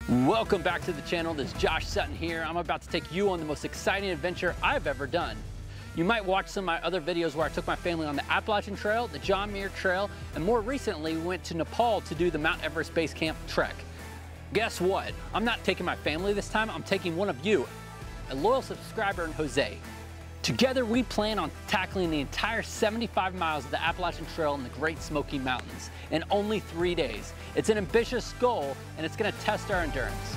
Welcome back to the channel. This is Josh Sutton here. I'm about to take you on the most exciting adventure I've ever done. You might watch some of my other videos where I took my family on the Appalachian Trail, the John Muir Trail, and more recently we went to Nepal to do the Mount Everest Base Camp trek. Guess what? I'm not taking my family this time, I'm taking one of you, a loyal subscriber in Jose. Together we plan on tackling the entire 75 miles of the Appalachian Trail in the Great Smoky Mountains in only 3 days. It's an ambitious goal and it's gonna test our endurance.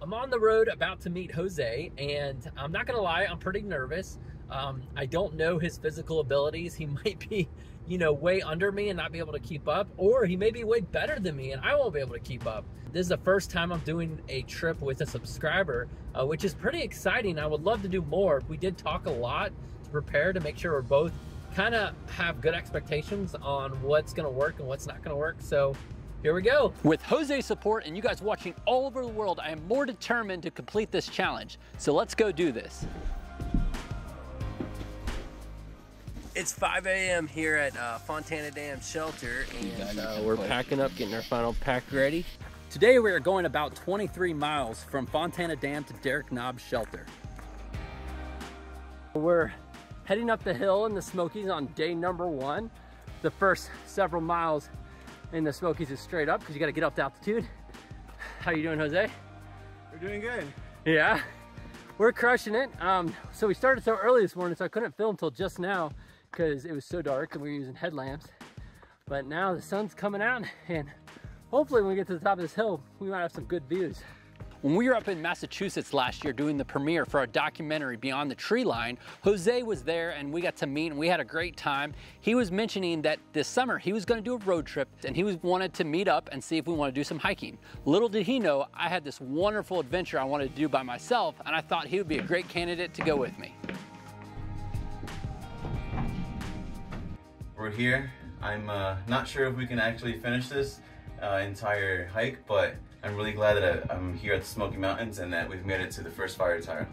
I'm on the road about to meet Jose, and I'm not gonna lie, I'm pretty nervous. I don't know his physical abilities. He might be, way under me and not be able to keep up, or he may be way better than me and I won't be able to keep up. This is the first time I'm doing a trip with a subscriber, which is pretty exciting. I would love to do more. We did talk a lot to prepare to make sure we're both kind of have good expectations on what's gonna work and what's not gonna work. So here we go. With Jose's support and you guys watching all over the world, I am more determined to complete this challenge. So let's go do this. It's 5 a.m. here at Fontana Dam Shelter, and we're packing up, getting our final pack ready. Today we are going about 23 miles from Fontana Dam to Derrick Knob's shelter. We're heading up the hill in the Smokies on day number 1. The first several miles in the Smokies is straight up because you got to get up to altitude. How you doing, Jose? We're doing good. Yeah, we're crushing it. So we started so early this morning, so I couldn't film till just now because it was so dark and we were using headlamps. But now the sun's coming out, and hopefully when we get to the top of this hill, we might have some good views. When we were up in Massachusetts last year doing the premiere for our documentary Beyond the Tree Line, Jose was there and we got to meet and we had a great time. He was mentioning that this summer he was going to do a road trip and he wanted to meet up and see if we want to do some hiking. Little did he know I had this wonderful adventure I wanted to do by myself, and I thought he would be a great candidate to go with me. We're here. I'm not sure if we can actually finish this entire hike, but I'm really glad that I'm here at the Smoky Mountains and that we've made it to the first fire tire.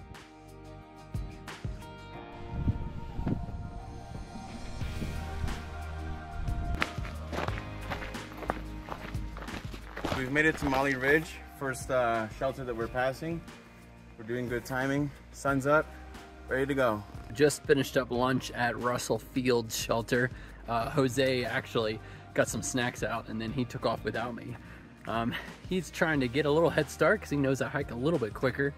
We've made it to Molly Ridge, first shelter that we're passing. We're doing good timing. Sun's up, ready to go. Just finished up lunch at Russell Field's shelter. Jose actually got some snacks out and then he took off without me. He's trying to get a little head start because he knows I hike a little bit quicker.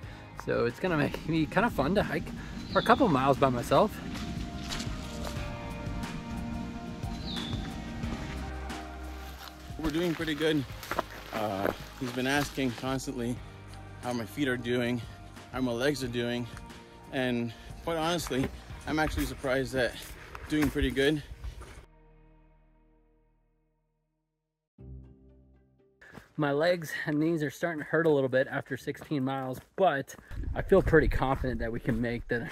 So it's gonna make me kind of fun to hike for a couple miles by myself. We're doing pretty good. He's been asking constantly how my feet are doing, how my legs are doing, and quite honestly, I'm actually surprised that doing pretty good. My legs and knees are starting to hurt a little bit after 16 miles, but I feel pretty confident that we can make the,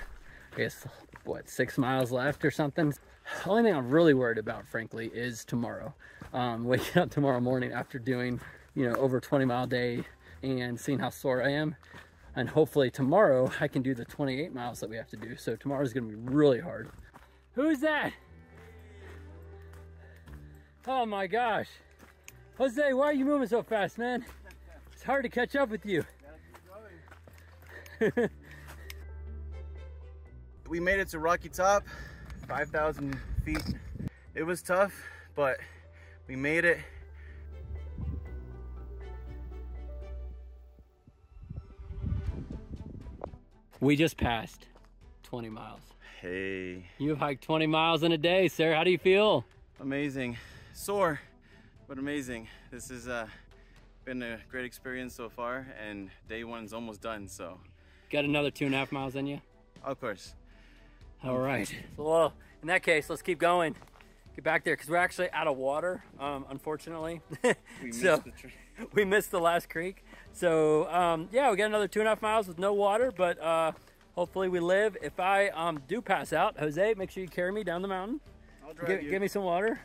I guess, what, 6 miles left or something. The only thing I'm really worried about, frankly, is tomorrow. Waking up tomorrow morning after doing, over a 20-mile day and seeing how sore I am. And hopefully tomorrow I can do the 28 miles that we have to do. So tomorrow's gonna be really hard. Who's that? Oh my gosh. Jose, why are you moving so fast, man? It's hard to catch up with you. We made it to Rocky Top, 5,000 feet. It was tough, but we made it. We just passed 20 miles. Hey. You hiked 20 miles in a day, sir. How do you feel? Amazing. Sore, but amazing. This has been a great experience so far, and day 1's almost done, so. Got another 2.5 miles in you? Of course. All right. Well, in that case, let's keep going. Get back there, because we're actually out of water, unfortunately. We missed the last creek. So, yeah, we got another 2.5 miles with no water, but hopefully we live. If I do pass out, Jose, make sure you carry me down the mountain. I'll drive you. Give me some water.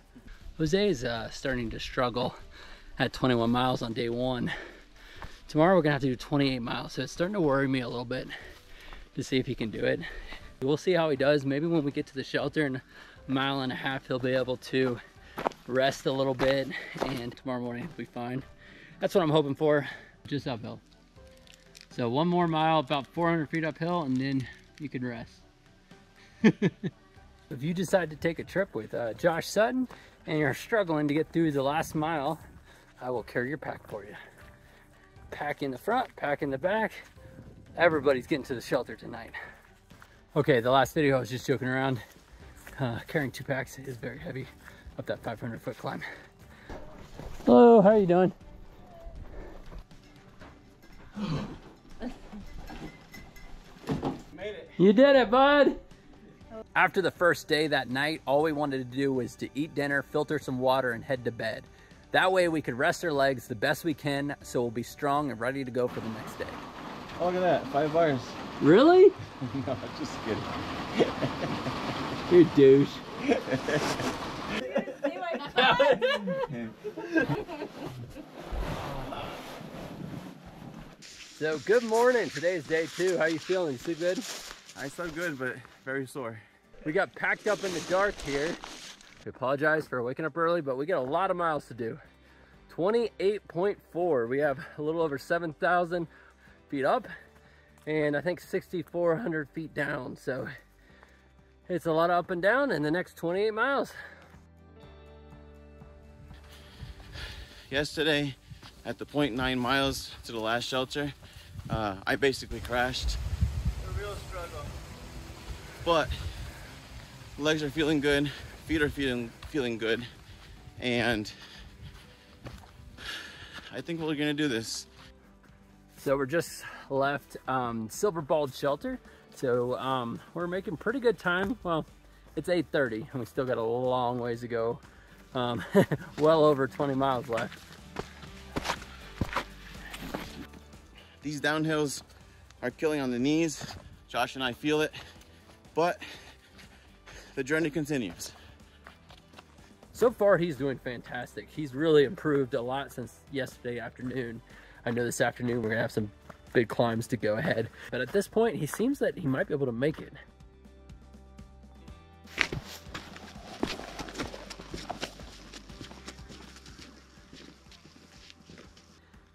Jose is starting to struggle at 21 miles on day 1. Tomorrow we're gonna have to do 28 miles, so it's starting to worry me a little bit to see if he can do it. We'll see how he does. Maybe when we get to the shelter in a mile and a half, he'll be able to rest a little bit, and tomorrow morning will be fine. That's what I'm hoping for, just uphill. So one more mile, about 400 feet uphill, and then you can rest. If you decide to take a trip with Josh Sutton and you're struggling to get through the last mile, I will carry your pack for you. Pack in the front, pack in the back. Everybody's getting to the shelter tonight. Okay, the last video I was just joking around. Carrying 2 packs is very heavy up that 500-foot climb. Hello, how are you doing? Made it. You did it, bud. After the first day that night, all we wanted to do was to eat dinner, filter some water, and head to bed. That way we could rest our legs the best we can, so we'll be strong and ready to go for the next day. Oh, look at that, 5 bars. Really? No, just kidding. You douche. So good morning. Today's day 2. How you feeling? You sleep good? I slept good, but very sore. We got packed up in the dark here. We apologize for waking up early, but we got a lot of miles to do. 28.4. We have a little over 7,000 feet up and I think 6,400 feet down. So it's a lot of up and down in the next 28 miles. Yesterday, at the 0.9 miles to the last shelter, I basically crashed. A real struggle. But legs are feeling good, feet are feeling good, and I think we're gonna do this. So we're just left Silver Bald Shelter. So we're making pretty good time. Well, it's 8:30 and we still got a long ways to go. Well over 20 miles left. These downhills are killing on the knees. Josh and I feel it, but the journey continues. So far, he's doing fantastic. He's really improved a lot since yesterday afternoon. I know this afternoon we're gonna have some big climbs to go ahead, but at this point, he seems that he might be able to make it.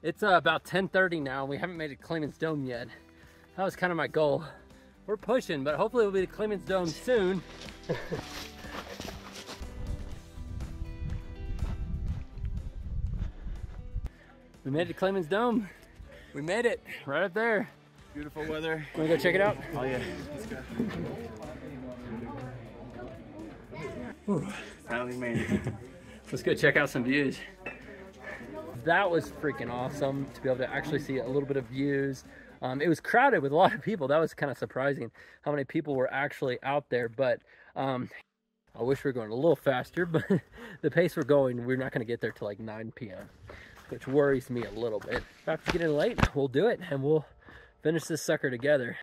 It's about 10:30 now, and we haven't made it to Clayman's Dome yet. That was kind of my goal. We're pushing, but hopefully we'll be to Clayman's Dome soon. We made it to Clayman's Dome. We made it, right up there. Beautiful weather. Wanna go check it out? Oh yeah, let's go. Whew. Finally made it. Let's go check out some views. That was freaking awesome to be able to actually see a little bit of views. It was crowded with a lot of people. That was kind of surprising how many people were actually out there, but I wish we were going a little faster, but the pace we're going, we're not gonna get there till like 9 p.m. which worries me a little bit. If I have to get in late, we'll do it and we'll finish this sucker together.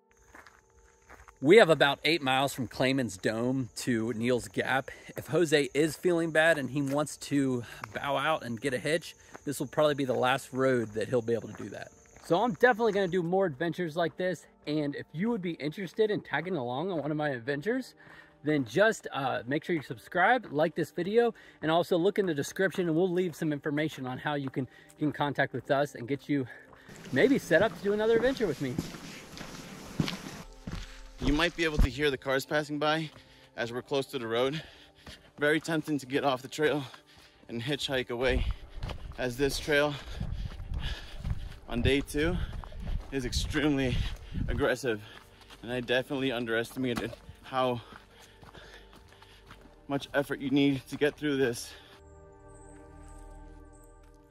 We have about 8 miles from Clayman's Dome to Neal's Gap. If Jose is feeling bad and he wants to bow out and get a hitch, this will probably be the last road that he'll be able to do that. So I'm definitely gonna do more adventures like this, and if you would be interested in tagging along on one of my adventures, then just make sure you subscribe, like this video, and also look in the description and we'll leave some information on how you can get in contact with us and get you maybe set up to do another adventure with me. You might be able to hear the cars passing by as we're close to the road. Very tempting to get off the trail and hitchhike away, as this trail on day 2 is extremely aggressive, and I definitely underestimated how much effort you need to get through this.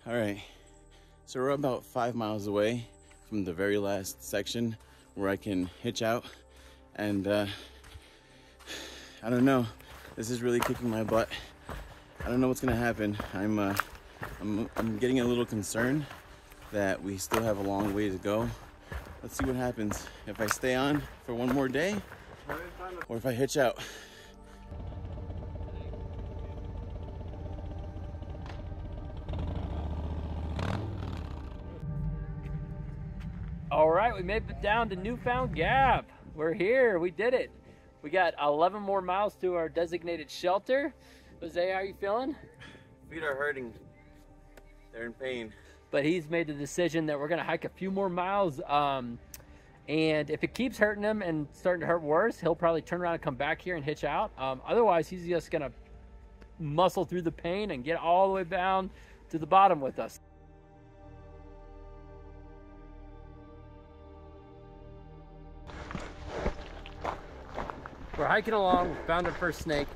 All right, so we're about 5 miles away from the very last section where I can hitch out, and I don't know, this is really kicking my butt. I don't know what's gonna happen. I'm getting a little concerned that we still have a long way to go. Let's see what happens if I stay on for one more day or if I hitch out. All right, we made it down to Newfound Gap. We're here, we did it. We got 11 more miles to our designated shelter. Jose, how are you feeling? feet are hurting. They're in pain. But he's made the decision that we're gonna hike a few more miles. And if it keeps hurting him and starting to hurt worse, he'll probably turn around and come back here and hitch out. Otherwise, he's just gonna muscle through the pain and get all the way down to the bottom with us. We're hiking along, we found our first snake.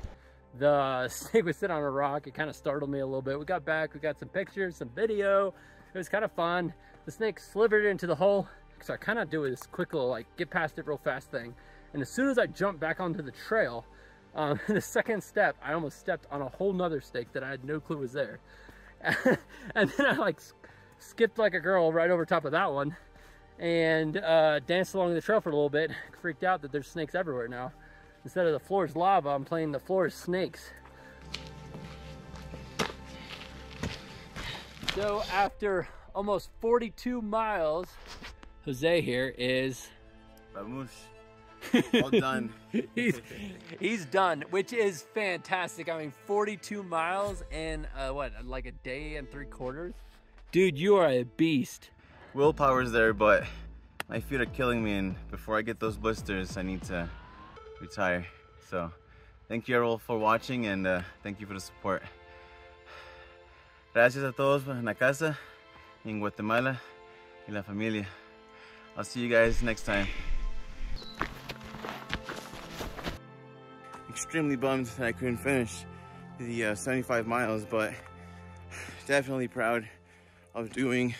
The snake was sitting on a rock. It kind of startled me a little bit. We got back, we got some pictures, some video. It was kind of fun. The snake slithered into the hole. So I kind of do this quick little like get past it real fast thing. And as soon as I jumped back onto the trail, the second step, I almost stepped on a whole nother snake that I had no clue was there. And then I like skipped like a girl right over top of that one and danced along the trail for a little bit. Freaked out that there's snakes everywhere now. Instead of the floor is lava, I'm playing the floor is snakes. So after almost 42 miles, Jose here is... Vamos. All done. he's done, which is fantastic. I mean, 42 miles in what, like a day and 3/4? Dude, you are a beast. Willpower's there, but my feet are killing me, and before I get those blisters, I need to retire. So thank you all for watching, and thank you for the support. Gracias a todos en la casa, en Guatemala, y la familia. I'll see you guys next time. Extremely bummed that I couldn't finish the 75 miles, but definitely proud of doing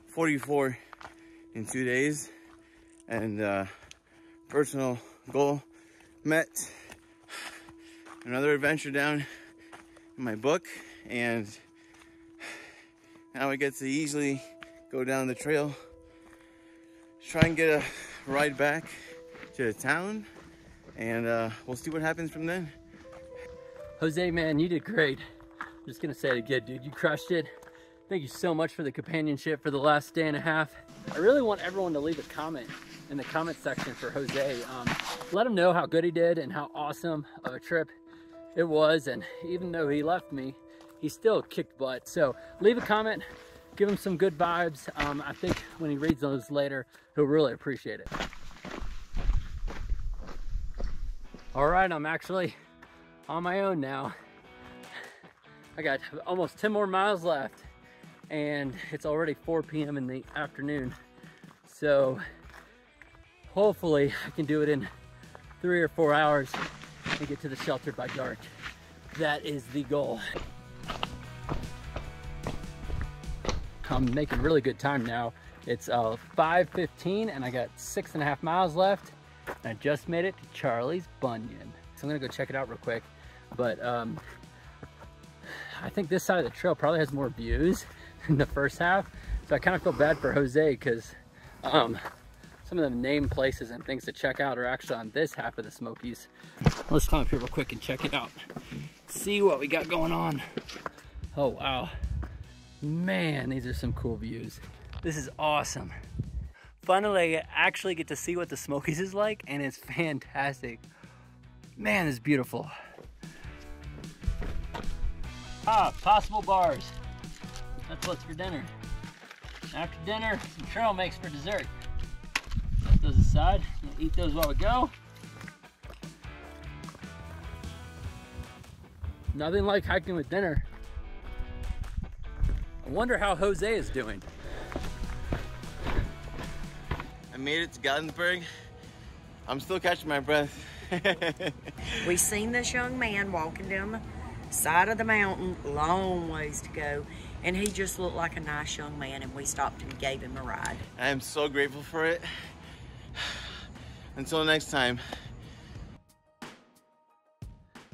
44 in 2 days, and personal goal met. Another adventure down in my book, and now I get to easily go down the trail, try and get a ride back to the town, and we'll see what happens from then. Jose, man, you did great. I'm just gonna say it again, dude, you crushed it. Thank you so much for the companionship for the last day and a half. I really want everyone to leave a comment in the comment section for Jose. Let him know how good he did and how awesome of a trip it was. And even though he left me, he still kicked butt. So leave a comment, give him some good vibes. I think when he reads those later, he'll really appreciate it. All right, I'm actually on my own now. I got almost 10 more miles left, and it's already 4 p.m. in the afternoon. So hopefully I can do it in 3 or 4 hours and get to the shelter by dark. That is the goal. I'm making really good time now. It's 5:15 and I got 6.5 miles left. And I just made it to Charlie's Bunyan. So I'm gonna go check it out real quick. But I think this side of the trail probably has more views in the first half. So I kind of feel bad for Jose because some of the named places and things to check out are actually on this half of the Smokies. Let's climb up here real quick and check it out. See what we got going on. Oh, wow. Man, these are some cool views. This is awesome. Finally, I actually get to see what the Smokies is like, and it's fantastic. Man, it's beautiful. Ah, possible bars. That's what's for dinner. After dinner, some trail mix for dessert. Set those aside. We'll eat those while we go. Nothing like hiking with dinner. I wonder how Jose is doing. I made it to Gatlinburg. I'm still catching my breath. We seen this young man walking down the side of the mountain, long ways to go, and he just looked like a nice young man, and we stopped and gave him a ride. I am so grateful for it. Until next time.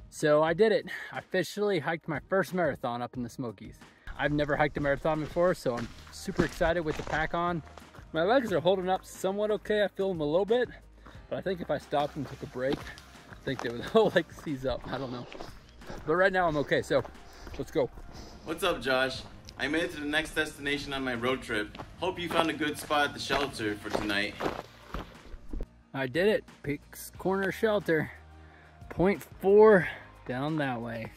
So I did it. I officially hiked my first marathon up in the Smokies. I've never hiked a marathon before, so I'm super excited with the pack on. My legs are holding up somewhat okay. I feel them a little bit, but I think if I stopped and took a break, I think they would like seize up. I don't know. But right now I'm okay, so let's go. What's up, Josh? I made it to the next destination on my road trip. Hope you found a good spot at the shelter for tonight. I did it. Peaks Corner Shelter. 0.4 down that way.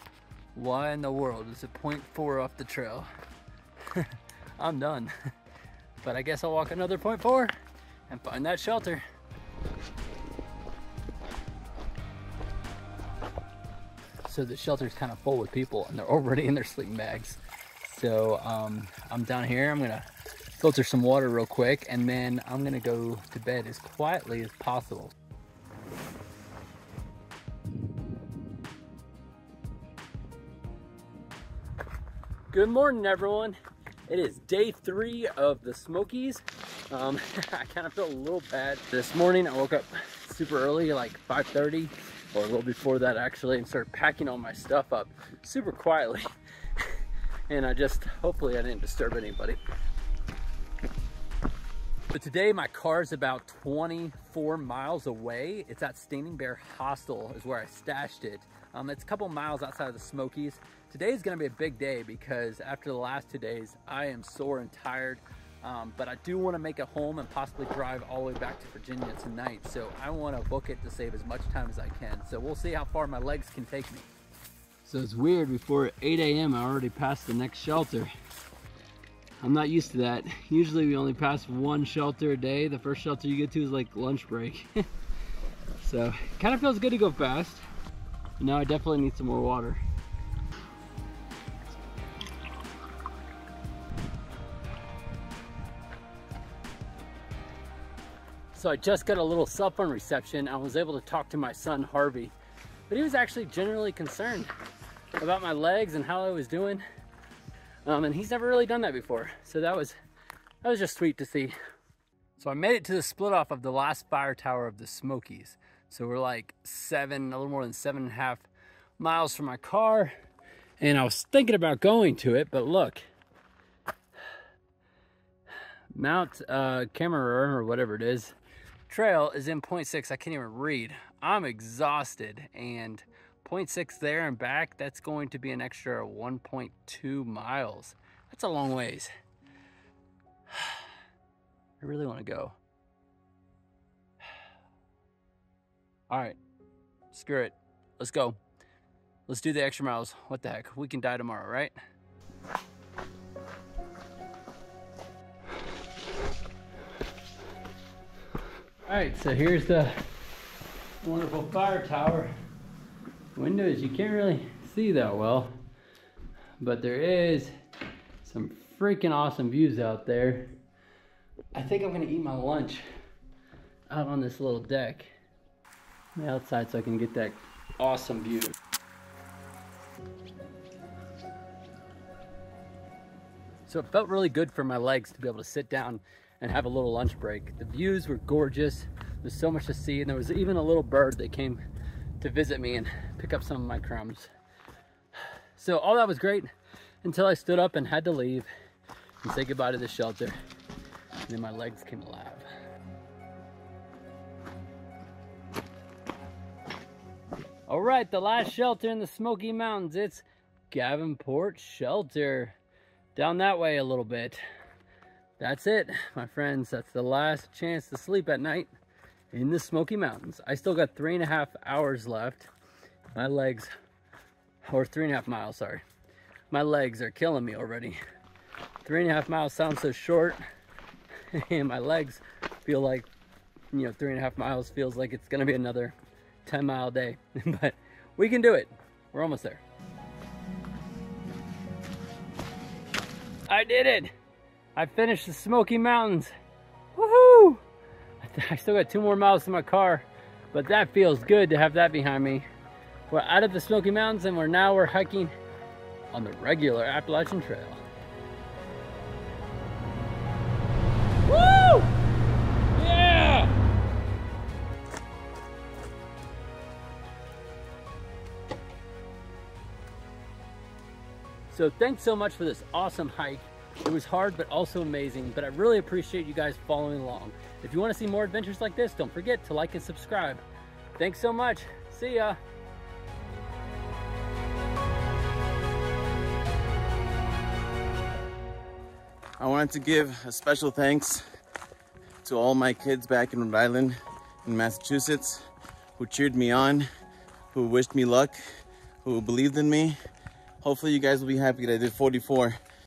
Why in the world is it 0.4 off the trail? I'm done. But I guess I'll walk another 0.4 and find that shelter. So the shelter's kind of full with people and they're already in their sleeping bags. So I'm down here, I'm gonna filter some water real quick and then I'm gonna go to bed as quietly as possible. Good morning, everyone. It is day 3 of the Smokies. I kind of feel a little bad. This morning I woke up super early, like 5:30, or a little before that actually, and started packing all my stuff up super quietly. And hopefully I didn't disturb anybody. But today my car's about 24 miles away. It's at Standing Bear Hostel is where I stashed it. It's a couple miles outside of the Smokies. Today is gonna be a big day because after the last 2 days, I am sore and tired, but I do wanna make it home and possibly drive all the way back to Virginia tonight. So I wanna book it to save as much time as I can. So we'll see how far my legs can take me. So it's weird, before 8 a.m. I already passed the next shelter. I'm not used to that. Usually we only pass one shelter a day. The first shelter you get to is like lunch break. So it kind of feels good to go fast. Now I definitely need some more water. So I just got a little cell phone reception. I was able to talk to my son, Harvey, but he was actually generally concerned about my legs and how I was doing. And he's never really done that before. So that was just sweet to see. So I made it to the split off of the last fire tower of the Smokies. So we're like a little more than 7.5 miles from my car. And I was thinking about going to it, but look, Mount Cameron or whatever it is, trail is in 0.6. I can't even read. I'm exhausted, and 0.6 there and back, that's going to be an extra 1.2 miles. That's a long ways. I really want to go. All right, screw it. Let's go. Let's do the extra miles. What the heck? We can die tomorrow, right? All right, so here's the wonderful fire tower. Windows you can't really see that well, but there is some freaking awesome views out there. I think I'm gonna eat my lunch out on this little deck on the outside so I can get that awesome view. So it felt really good for my legs to be able to sit down and have a little lunch break. The views were gorgeous. There's so much to see, and there was even a little bird that came to visit me and pick up some of my crumbs. So all that was great until I stood up and had to leave and say goodbye to the shelter. And then my legs came alive. All right, the last shelter in the Smoky Mountains, it's Gavenport Shelter. Down that way a little bit. That's it, my friends. That's the last chance to sleep at night in the Smoky Mountains. I still got 3.5 hours left. My legs, or 3.5 miles, sorry. My legs are killing me already. 3.5 miles sounds so short, and my legs feel like, 3.5 miles feels like it's gonna be another 10-mile day. But we can do it. We're almost there. I did it! I finished the Smoky Mountains. Woohoo! I still got 2 more miles to my car, but that feels good to have that behind me. We're out of the Smoky Mountains and we're hiking on the regular Appalachian Trail. Woo! Yeah! So thanks so much for this awesome hike. It was hard, but also amazing, but I really appreciate you guys following along. If you want to see more adventures like this, don't forget to like and subscribe. Thanks so much. See ya. I wanted to give a special thanks to all my kids back in Rhode Island and Massachusetts who cheered me on, who wished me luck, who believed in me, Hopefully you guys will be happy that I did 44